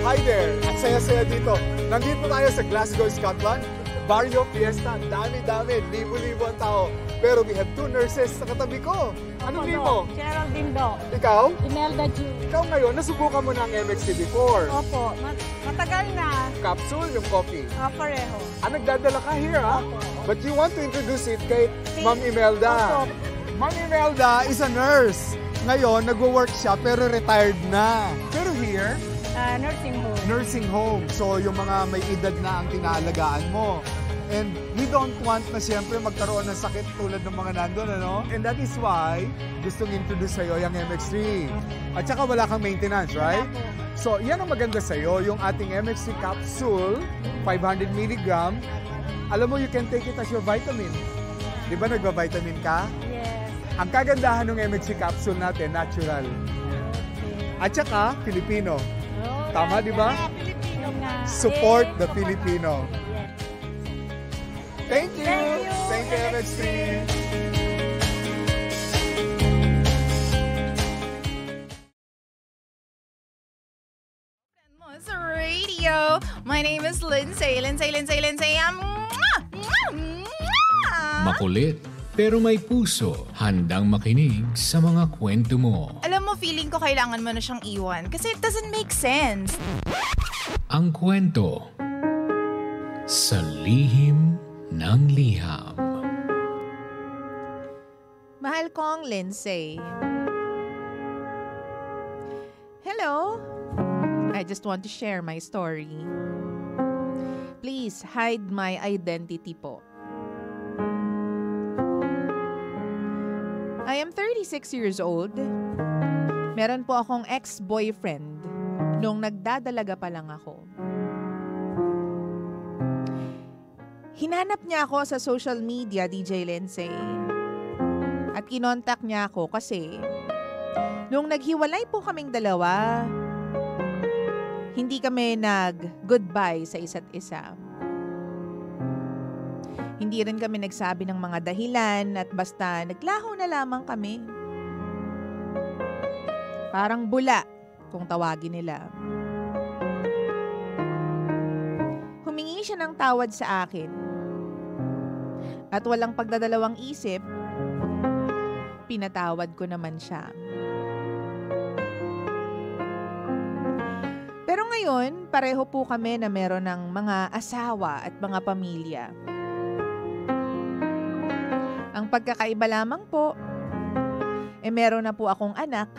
Hi there! At saya-saya dito. Nandito tayo sa Glasgow, Scotland. Barrio Fiesta, dami-dami, libo-libo ang tao. Pero we have 2 nurses sa katabi ko. Anong name mo? Geraldine Do. Ikaw? Imelda Ju. Ikaw ngayon, nasubukan mo na ang MXT before. Opo, matagal na. Capsule, yung coffee. Pareho. Nagdadala ka here, ha? Opo. But you want to introduce it kay Ma'am Imelda. Opo. Ma'am Imelda is a nurse. Ngayon, nagwo-work siya pero retired na. Pero here, Nursing home. nursing home. So, yung mga may edad na ang tinaalagaan mo. And we don't want na siyempre magkaroon ng sakit tulad ng mga nandun, ano? And that is why gustong introduce sa'yo yung MX3. At saka wala kang maintenance, right? So, yan ang maganda sa'yo, yung ating MX3 capsule, 500 mg. Alam mo, you can take it as your vitamin. Di ba nagba-vitamin ka? Yes. Ang kagandahan ng MX3 capsule natin, natural. Okay. At saka, Filipino. Oh, Tama, di ba? Filipino nga. Support the Support. Filipino. Yes. Thank you! Thank you, Thank you, MX3! Sa radio. My name is Lindsay. Makulit, pero may puso. Handang makinig sa mga kwento mo. Alam mo, feeling ko kailangan mo na siyang iwan kasi it doesn't make sense. Ang kwento sa lihim ng liham. Mahal kong Lindsay. Hello? I just want to share my story. Please hide my identity po. I am 36 years old. Meron po akong ex-boyfriend nung nagdadalaga pa lang ako. Hinanap niya ako sa social media, DJ Lindsay. At kinontak niya ako kasi nung naghiwalay po kaming dalawa, hindi kami nag-goodbye sa isa't isa. Hindi rin kami nagsabi ng mga dahilan at basta naglaho na lamang kami. Parang bula kung tawagin nila. Humingi siya ng tawad sa akin. At walang pagdadalawang isip, pinatawad ko naman siya. Pero ngayon, pareho po kami na meron ng mga asawa at mga pamilya. Ang pagkakaiba lamang po, meron na po akong anak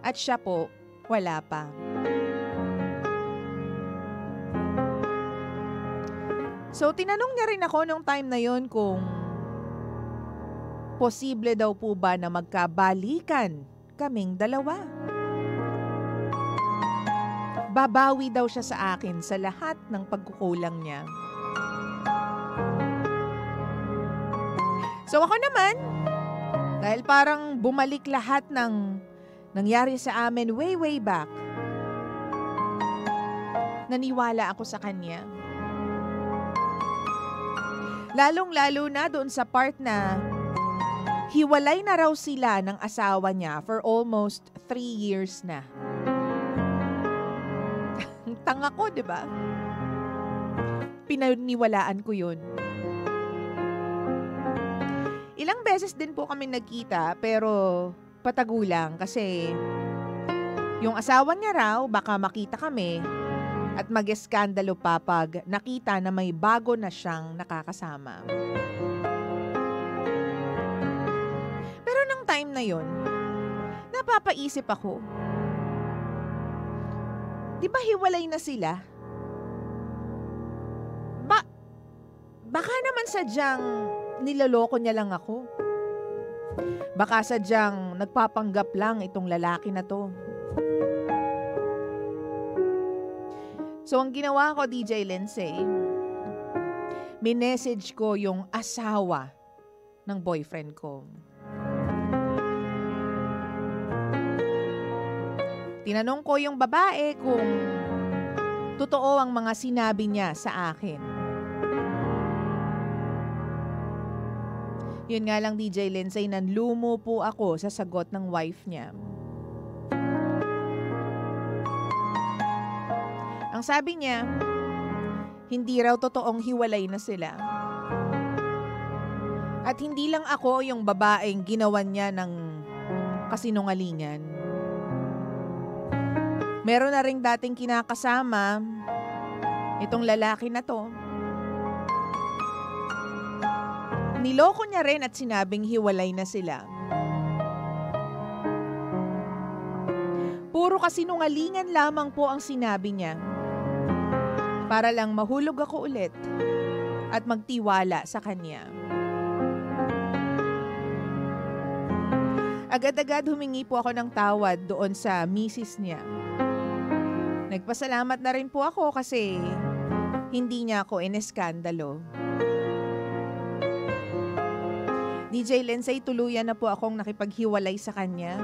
at siya po, wala pa. So, tinanong niya rin ako nung time na yon kung posible daw po ba na magkabalikan kaming dalawa. Babawi daw siya sa akin sa lahat ng pagkukulang niya. So ako naman, dahil parang bumalik lahat ng nangyari sa amin way back, naniwala ako sa kanya. Lalong-lalo na doon sa part na hiwalay na raw sila ng asawa niya for almost 3 years na. Tanga ko, di ba? Pinaniwalaan ko yun. Ilang beses din po kami nagkita pero patagulang kasi yung asawa niya raw baka makita kami at mag-eskandalo pa pag nakita na may bago na siyang nakakasama. Pero nung time na yon, napapaisip ako, di ba hiwalay na sila? Baka naman sadyang niloloko niya lang ako. Baka sadyang nagpapanggap lang itong lalaki na to. So ang ginawa ko, DJ Lindsay, minessage ko yung asawa ng boyfriend ko. Tinanong ko yung babae kung totoo ang mga sinabi niya sa akin. Yun nga lang, DJ Lindsay, nanlumo po ako sa sagot ng wife niya. Ang sabi niya, hindi raw totoong hiwalay na sila. At hindi lang ako yung babaeng ginawan niya ng kasinungalingan. Meron na ring dating kinakasama itong lalaki na to. Niloko niya rin at sinabing hiwalay na sila. Puro kasinungalingan lamang po ang sinabi niya para lang mahulog ako ulit at magtiwala sa kanya. Agad-agad humingi po ako ng tawad doon sa misis niya. Nagpasalamat na rin po ako kasi hindi niya ako ineskandalo. DJ Lindsay, tuluyan na po akong nakipaghiwalay sa kanya.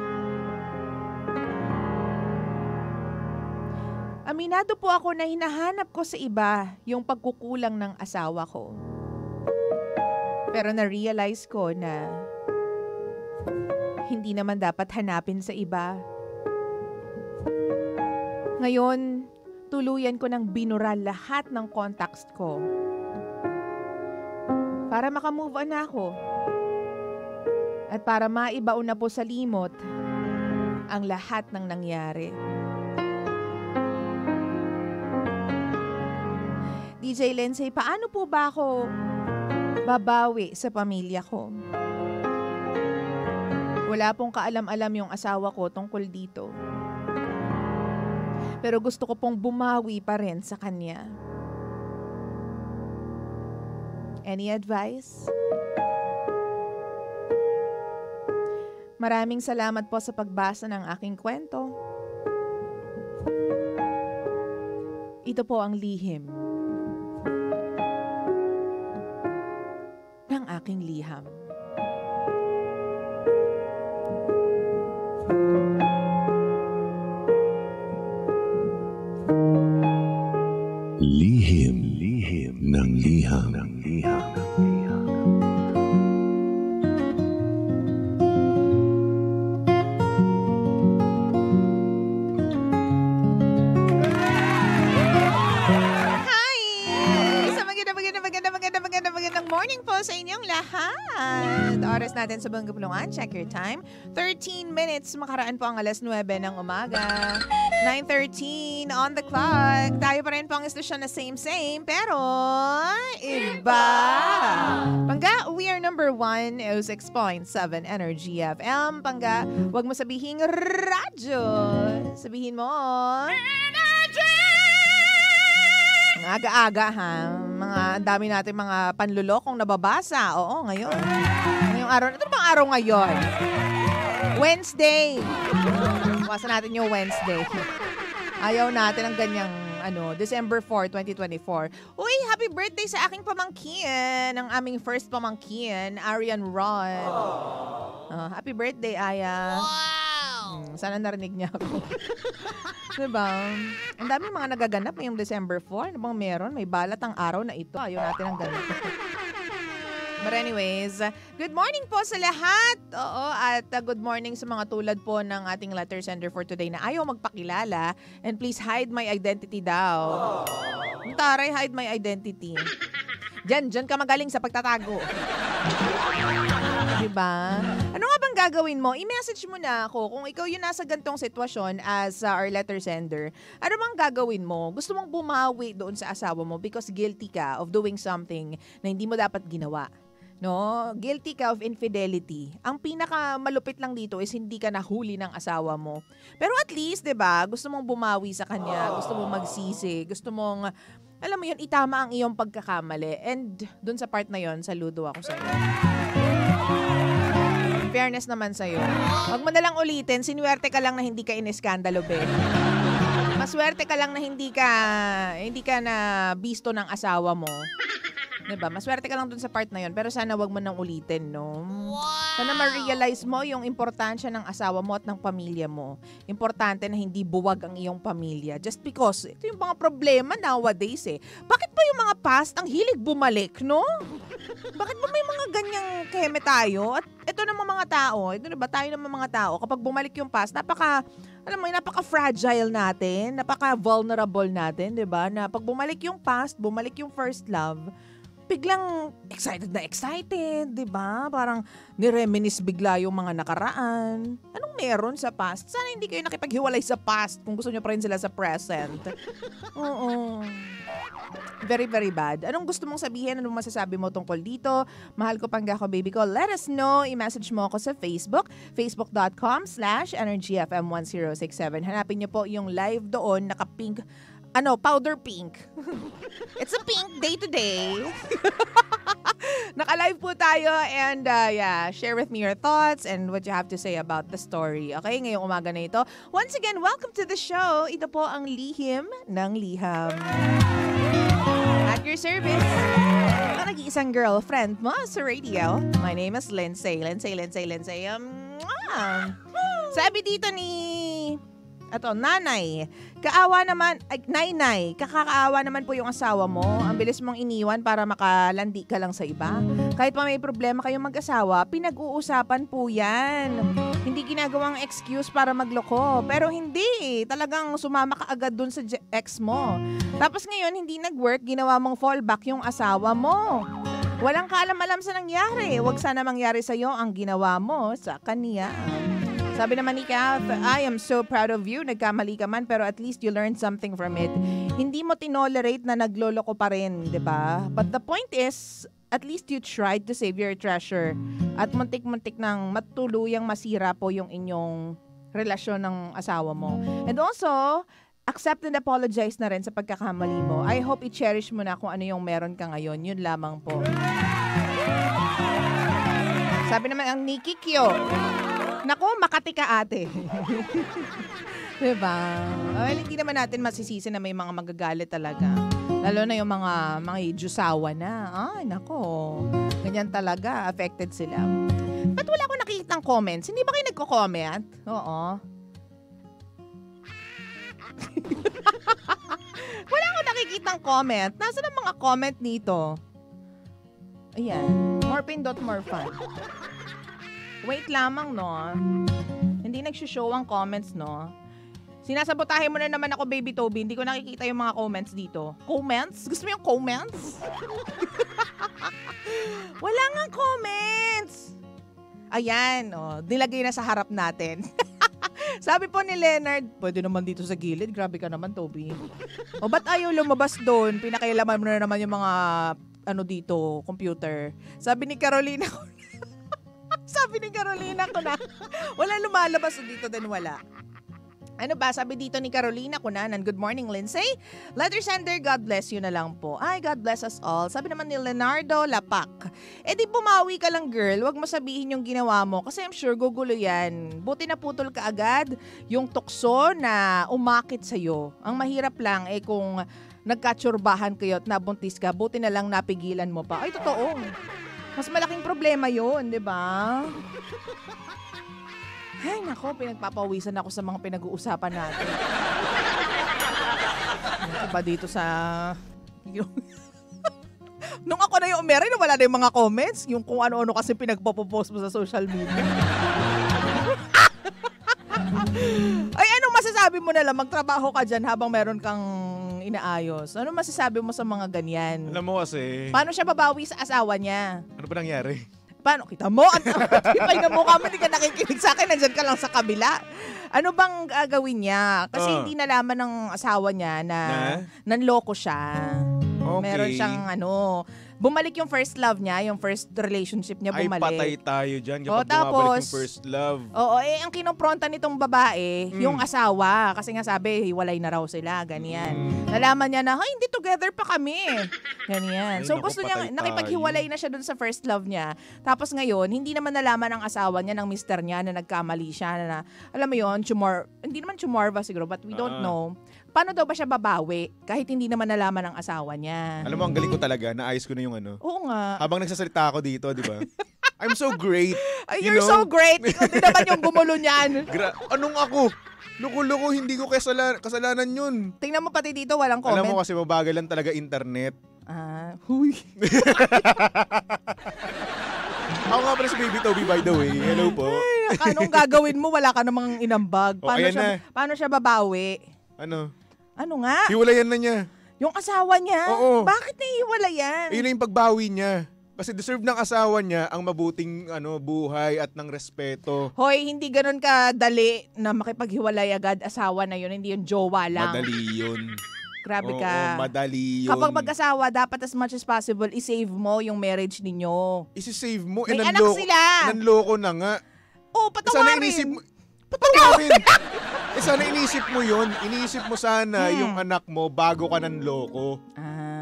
Aminado po ako na hinahanap ko sa iba yung pagkukulang ng asawa ko. Pero na-realize ko na hindi naman dapat hanapin sa iba. Ngayon, tuluyan ko ng binura lahat ng contacts ko para makamove on na ako at para maibaon na po sa limot ang lahat ng nangyari. DJ Lindsay, paano po ba ako babawi sa pamilya ko? Wala pong kaalam-alam yung asawa ko tungkol dito. Pero gusto ko pong bumawi pa rin sa kanya. Any advice? Maraming salamat po sa pagbasa ng aking kwento. Ito po ang lihim ng aking liham. Lihim ng liham. Magandang morning po sa inyong lahat. Oras natin sa Buong Kapulungan. Check your time. 13 minutes. Makaraan po ang alas 9 ng umaga. 9:13 on the clock. Tayo pa rin po ang istasyon na same, pero iba. Pangga, we are number 106.7 Energy FM. Pangga, wag mo sabihin radyo. Sabihin mo Energy! Ang aga-aga ha. Ang dami natin mga panlulokong nababasa. Oo, ngayon. Ngayong araw. Ito bang araw ngayon? Wednesday. Iwasan natin yung Wednesday. Ayaw natin ang ganyang December 4, 2024. Uy, happy birthday sa aking pamangkin. Ang aming first pamangkin, Arian Ron. Happy birthday, Aya. Wow! Sana narinig niya ako. Diba? Ang dami mga nagaganap ngayong December 4. Ano bang meron? May balat ang araw na ito. Ayaw natin ang ganito. But anyways, good morning po sa lahat. Oo, at good morning sa mga tulad po ng ating letter sender for today na ayaw magpakilala. And please hide my identity daw. Taray, hide my identity. Diyan ka magaling sa pagtatago. Diba? Ano nga bang gagawin mo? I-message mo na ako kung ikaw yung nasa gantong sitwasyon as our letter sender. Ano bang gagawin mo? Gusto mong bumawi doon sa asawa mo because guilty ka of doing something na hindi mo dapat ginawa. No? Guilty ka of infidelity. Ang pinaka malupit lang dito is hindi ka nahuli ng asawa mo. Pero at least, 'di ba? Gusto mong bumawi sa kanya, gusto mong magsisi, gusto mong alam mo 'yun, itama ang iyong pagkakamali. And dun sa part na 'yon, saludo ako sa iyo. Fairness naman sa iyo. Wag mo na lang ulitin, sinuwerte ka lang na hindi ka ineskandalo, be. Maswerte ka lang na hindi ka na bisto ng asawa mo. Diba? Maswerte ka lang dun sa part na yon, pero sana wag mo nang ulitin, no? Wow! Sana ma-realize mo yung importansya ng asawa mo at ng pamilya mo. Importante na hindi buwag ang iyong pamilya. Just because, ito yung mga problema nowadays eh. Bakit ba yung mga past ang hilig bumalik, no? Bakit ba may mga ganyang keme tayo? At ito naman mga tao, ito na ba tayo naman mga tao, kapag bumalik yung past, napaka-fragile natin, napaka-vulnerable natin, di ba? Na pag bumalik yung past, bumalik yung first love, biglang excited na excited, di ba? Parang nireminis bigla yung mga nakaraan. Anong meron sa past? Sana hindi kayo nakipaghiwalay sa past kung gusto nyo pa rin sila sa present. Oo. Very, very bad. Anong gusto mong sabihin? Anong masasabi mo tungkol dito? Mahal ko pang ako, baby ko. Let us know. I-message mo ako sa Facebook. Facebook.com/EnergyFM1067. Hanapin niyo po yung live doon. Naka-pink. Powder pink. It's a pink day today. Naka-live po tayo and share with me your thoughts and what you have to say about the story. Okay, ngayong umaga na ito. Once again, welcome to the show. Ito po ang Lihim ng Liham. At your service, ang nag-iisang girlfriend mo sa radio. My name is Lindsay. Sabi dito ni nanay, kakaawa naman po yung asawa mo. Ang bilis mong iniwan para makalandi ka lang sa iba. Kahit pa may problema kayong mag-asawa, pinag-uusapan po yan. Hindi ginagawang excuse para magloko. Pero hindi, talagang sumama ka agad dun sa ex mo. Tapos ngayon, hindi nag-work, ginawa mong fallback yung asawa mo. Walang kaalam-alam sa nangyari. Huwag sana mangyari sa'yo ang ginawa mo sa kanya. Sabi naman ni Kath, I am so proud of you. Nagkamali ka man pero at least you learned something from it. Hindi mo tinolerate na nagloloko pa rin, di ba? But the point is, at least you tried to save your treasure. At muntik-muntik nang matuluyang masira po yung inyong relasyon ng asawa mo. And also, accept and apologize na rin sa pagkakamali mo. I hope i-cherish mo na kung ano yung meron ka ngayon. Yun lamang po. Sabi naman ang Nikki Kyo, naku, Makati ka ate. Diba? Well, hindi naman natin masisisi na may mga magagalit talaga. Lalo na yung mga Diyosawa na. Ay, nako. Ganyan talaga. Affected sila. Ba't wala akong nakikitang comments? Hindi ba kayo nagko-comment? Oo. Wala akong nakikitang comment. Nasaan ang mga comment dito? Ayan. More fun. Wait lamang, no? Hindi nagsushow ang comments, no? Sinasabotahin mo na naman ako, Baby Toby. Hindi ko nakikita yung mga comments dito. Comments? Gusto mo yung comments? Wala nga comments! Ayan, oh. Nilagay na sa harap natin. Sabi po ni Leonard, pwede naman dito sa gilid. Grabe ka naman, Toby. O ba't ayaw lumabas doon? Pinakailaman mo na naman yung mga, dito, computer. Sabi ni Carolina ko na, wala lumalabas dito din wala. Ano ba? Sabi dito ni Carolina Kunanan, good morning, Lindsay. Letter sender, God bless you na lang po. Ay, God bless us all. Sabi naman ni Leonardo Lapak, di bumawi ka lang, girl. Huwag mo sabihin yung ginawa mo kasi I'm sure gugulo yan. Buti na putol ka agad yung tukso na umakit sa'yo. Ang mahirap lang kung nagkatsurbahan kayo at nabuntis ka, buti na lang napigilan mo pa. Ay, totoo. Mas malaking problema yun, di ba? Ay, nako, pinagpapawisan ako sa mga pinag-uusapan natin. Ba dito sa... Nung ako na yung umeri, wala na yung mga comments. Yung kung ano-ano kasi pinagpapopost mo sa social media. Ay, anong masasabi mo na lang? Magtrabaho ka dyan habang meron kang inaayos. Ano masasabi mo sa mga ganyan? Alam mo kasi... Paano siya babawi sa asawa niya? Ano ba nangyari? Paano? Kita mo? Tipay na mukha mo, hindi ka nakikinig sa akin. Nandyan ka lang sa kabila. Ano bang gagawin niya? Kasi hindi nalaman ng asawa niya na nanloko siya. Okay. Meron siyang bumalik yung first love niya, yung first relationship niya bumalik. Ay, patay tayo dyan kapag bumabalik yung first love. Oo, ang kinompronta nitong babae, yung asawa. Kasi nga sabi, hiwalay na raw sila, ganyan. Nalaman niya na, hindi, together pa kami. Ganyan. So gusto niya, nakipaghiwalay na siya dun sa first love niya. Tapos ngayon, hindi naman nalaman ng asawa niya, ng mister niya, na nagkamali siya, na alam mo yun, hindi naman chumorva siguro, but we don't know. Paano daw ba siya babawi kahit hindi naman nalaman ng asawa niya? Alam mo, ang galing ko talaga, naayos ko na yung Oo nga. Habang nagsasalita ako dito, di ba? I'm so great. You're so great. Ikaw din naman yung gumulo niyan. Anong ako? Luko-luko, hindi ko kasalanan yun. Tingnan mo pati dito, walang comment. Alam mo kasi mabagal lang talaga internet. Huy. Ako nga pala si Baby Toby, by the way. Hello po. Anong gagawin mo? Wala ka namang inambag. Ayan na. Paano siya babawi? Ano? Ano nga? Hiwalayan na niya. Yung asawa niya? Oo. Bakit nahihiwalayan? Ayun na yung pagbawi niya. Kasi deserve ng asawa niya ang mabuting buhay at ng respeto. Hoy, hindi ganun kadali na makipaghiwalay agad asawa na yun. Hindi yung jowa lang. Madali yun. Grabe Oo, ka. madali yun. Kapag mag-asawa, dapat as much as possible, i-save mo yung marriage ninyo. Isi-save mo. May anak sila. Nanloko na nga. Oh, Sana patawarin. inisip mo. Patawarin. Sana inisip mo yun. Inisip mo sana yung anak mo bago ka nanloko.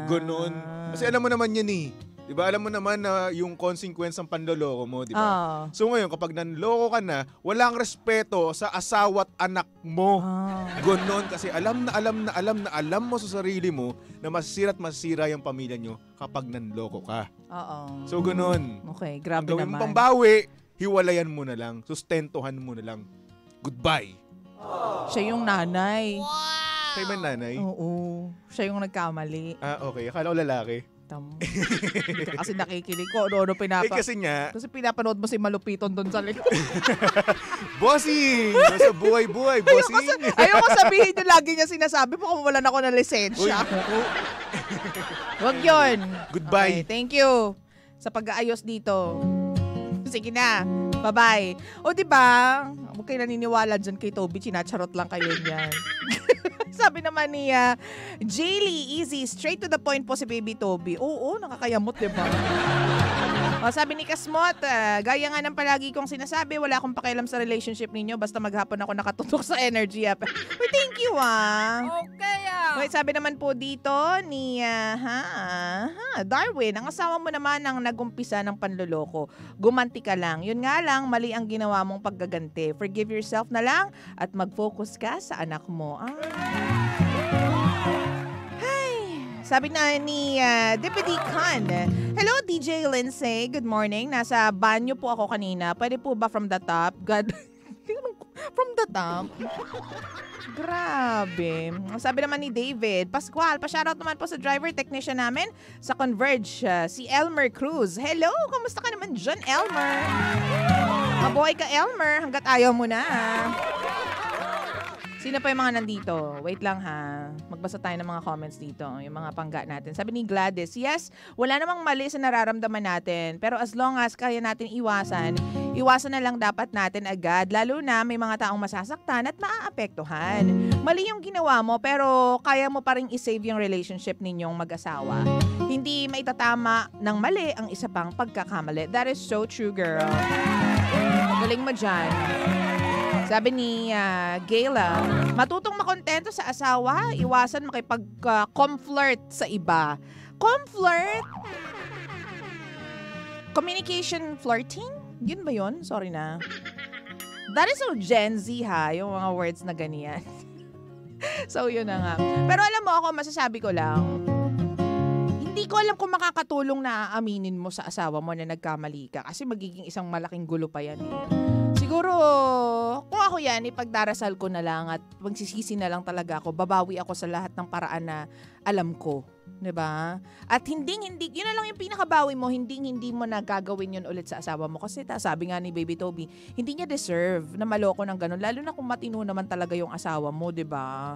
Ganon. Kasi alam mo naman yan eh. Diba? Alam mo naman na yung consequence ng panloloko mo, diba? So ngayon, kapag nanloko ka na, walang respeto sa asawa at anak mo. Ganon. Kasi alam mo sa sarili mo na masisira at masisira yung pamilya nyo kapag nanloko ka. So ganon. Okay, grabe ang gawin naman. mo pambawi, hiwalayan mo na lang. Sustentuhan mo na lang. Goodbye. Siya yung nanay. Siya ba yung nanay? Oo. Siya yung nagkamali. Okay. Akala ko lalaki. Tama. Hindi ka kasi nakikinig ko. Ano kasi nga. Kasi pinapanood mo si Malupiton doon sa likod. Bossing! Nasa buhay-buhay, bossing! Ayoko sabihin yung lagi niya sinasabi po kung wala na ako ng lisensya. Wag yun. Goodbye. Okay, thank you sa pag-aayos dito. Sige na. Bye-bye. O diba, huwag kayo naniniwala dyan kay Toby. Chinacharot lang kayo niyan. Sabi naman ni Jaylee, easy, straight to the point po si Baby Toby. Oo, nakakayamot, diba? O, sabi ni Kasmot, gaya nga ng palagi kong sinasabi, wala akong pakialam sa relationship ninyo, basta maghapon ako nakatutok sa energy app. Uy, thank you Okay Wait, sabi naman po dito ni Darwin, ang asawa mo naman ang nagumpisa ng panloloko. Gumanti ka lang. Yun nga lang, mali ang ginawa mong paggaganti. Forgive yourself na lang at mag-focus ka sa anak mo. Sabi na ni Deputy Khan, hello DJ Lindsay, good morning. Nasa banyo po ako kanina. Pwede po ba from the top? God, from the top? Grabe. Sabi naman ni David, Pascual, pa-shoutout naman po sa driver technician namin sa Converge, si Elmer Cruz. Hello, kamusta ka naman dyan, Elmer? Mabuhay ka, Elmer, hanggat ayaw mo na. Sino pa yung mga nandito? Wait lang ha. Magbasa tayo ng mga comments dito. Yung mga pangga natin. Sabi ni Gladys, yes, wala namang mali sa nararamdaman natin. Pero as long as kaya natin iwasan na lang dapat natin agad. Lalo na may mga taong masasaktan at maaapektuhan. Mali yung ginawa mo pero kaya mo pa rin isave yung relationship ninyong mag-asawa. Hindi maitatama ng mali ang isa pang pagkakamali. That is so true, girl. Galing mo dyan. Sabi ni Gayla, matutong makontento sa asawa, iwasan makipag-conflirt sa iba. Conflirt? Communication flirting? Yun ba yun? Sorry na. That is so Gen Z ha, yung mga words na ganyan. So yun na nga. Pero alam mo ako, masasabi ko lang, hindi ko alam kung makakatulong na aaminin mo sa asawa mo na nagkamali ka kasi magiging isang malaking gulo pa yan eh. Siguro, kung ako yan, ipagdarasal ko na lang at magsisisi na lang talaga ako. Babawi ako sa lahat ng paraan na alam ko. 'Di ba? At hindi, yun na lang yung pinakabawi mo, hindi mo na gagawin yun ulit sa asawa mo. Kasi sabi nga ni Baby Toby, hindi niya deserve na maloko ng ganun. Lalo na kung matino naman talaga yung asawa mo, 'di ba?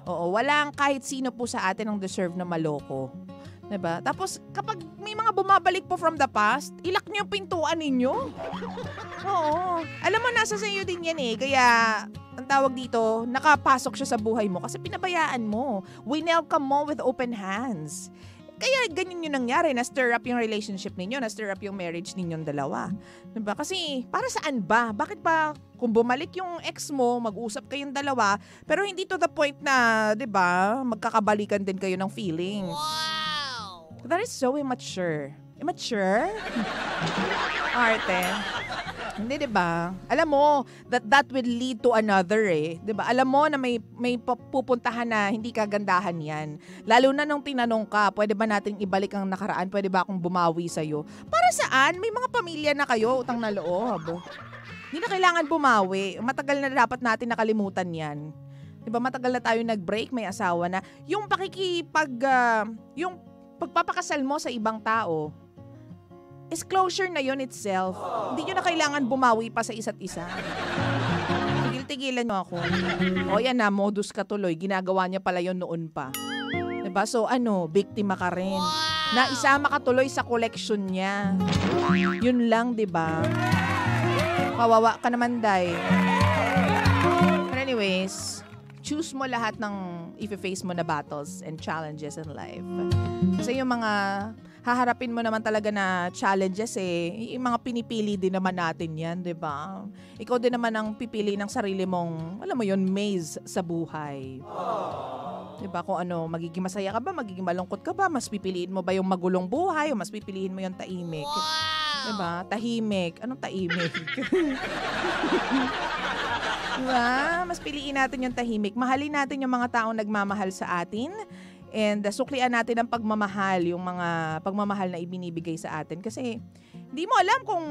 Oo, walang kahit sino po sa atin ang deserve na maloko. 'Di ba? Tapos kapag may mga bumabalik po from the past, ilak niyo yung pintuan ninyo. Oo. Alam mo, nasa sa iyo din yan eh. Kaya, ang tawag dito, nakapasok siya sa buhay mo kasi pinabayaan mo. Winelcome mo with open hands. Kaya ganyan yung nangyari, na-stir up yung relationship ninyo, na-stir up yung marriage ninyong dalawa. Diba? Kasi, para saan ba? Bakit ba kung bumalik yung ex mo, mag-usap kayong dalawa, pero hindi to the point na, diba, magkakabalikan din kayo ng feelings. Wow! That is so immature. Immature? Arte. Hindi, 'di ba? Alam mo that will lead to another 'di ba? Alam mo na may pupuntahan na hindi kagandahan 'yan. Lalo na nung tinanong ka, pwede ba nating ibalik ang nakaraan? Pwede ba akong bumawi sa iyo? Para saan? May mga pamilya na kayo, utang na loob. Hindi na kailangan bumawi. Matagal na dapat natin nakalimutan 'yan. 'Di ba? Matagal na tayo nag-break, may asawa na. Yung pagpapakasal mo sa ibang tao, is closure na yon itself. Hindi nyo na kailangan bumawi pa sa isa't isa. Tigil-tigilan nyo ako. O yan na, modus ka tuloy. Ginagawa niya pala yon noon pa. Diba? So biktima ka rin. Na isama ka tuloy sa collection niya. Yun lang, diba? Kawawa ka naman, Day. But anyways, choose mo lahat ng i-face mo na battles and challenges in life. Kasi yung mga haharapin mo naman talaga na challenges yung mga pinipili din naman natin yan, di ba? Ikaw din naman ang pipili ng sarili mong, alam mo yun, maze sa buhay. Di ba? Kung ano, magiging masaya ka ba, magiging malungkot ka ba, mas pipiliin mo ba yung magulong buhay o mas pipiliin mo yung tahimik? Di ba? Tahimik. Anong tahimik? Diba? Mas piliin natin yung tahimik. Mahalin natin yung mga taong nagmamahal sa atin. And suklian natin ang pagmamahal, yung mga pagmamahal na ibinibigay sa atin. Kasi hindi mo alam kung,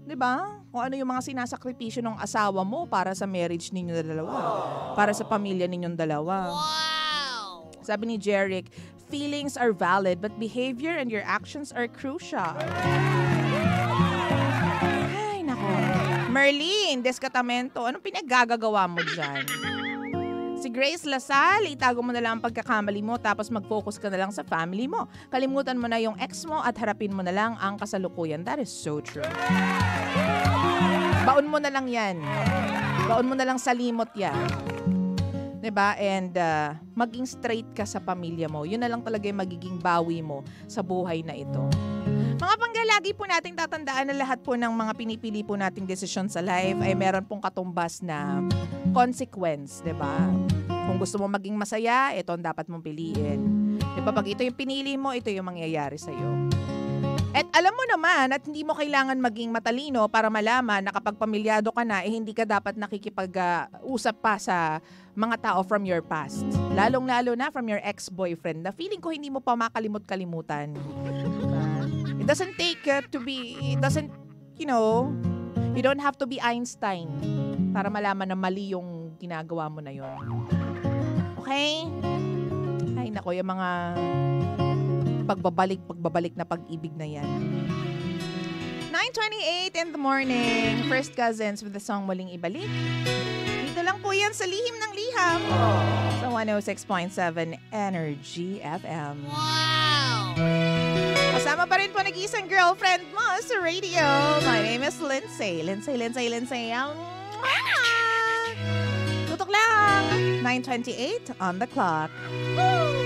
di ba, kung ano yung mga sinasakripisyo ng asawa mo para sa marriage ninyo dalawa. Para sa pamilya ninyong dalawa. Wow! Sabi ni Jeric, feelings are valid but behavior and your actions are crucial. Merlin, Descatamento, anong pinaggagawa mo dyan? Si Grace Lasal, itago mo na lang ang pagkakamali mo tapos mag-focus ka na lang sa family mo. Kalimutan mo na yung ex mo at harapin mo na lang ang kasalukuyan. That is so true. Baon mo na lang yan. Baon mo na lang sa limot yan. Diba? And maging straight ka sa pamilya mo. Yun na lang talaga yung magiging bawi mo sa buhay na ito. Mga panggalagi po nating tatandaan na lahat po ng mga pinipili po nating desisyon sa life ay meron pong katumbas na consequence, di ba? Kung gusto mo maging masaya, ito ang dapat mong piliin. Di ba? Pag ito yung pinili mo, ito yung mangyayari sa'yo. At alam mo naman at hindi mo kailangan maging matalino para malaman na kapag pamilyado ka na, hindi ka dapat nakikipag-usap pa sa mga tao from your past. Lalong-lalo na from your ex-boyfriend na feeling ko hindi mo pa makalimut-kalimutan. It doesn't take to be, it doesn't, you don't have to be Einstein para malaman na mali yung ginagawa mo na yon. Okay? Ay, nako, yung mga pagbabalik na pag-ibig na yan. 9:28 in the morning. First Cousins with the song Muling Ibalik. Dito lang po yan sa Lihim ng Liham. Sa 106.7 Energy FM. Wow! Kasama pa rin po nag-iisang girlfriend mo sa radio. My name is Lindsay. Lindsay. Tutok lang. 9:28 on the clock. Woo!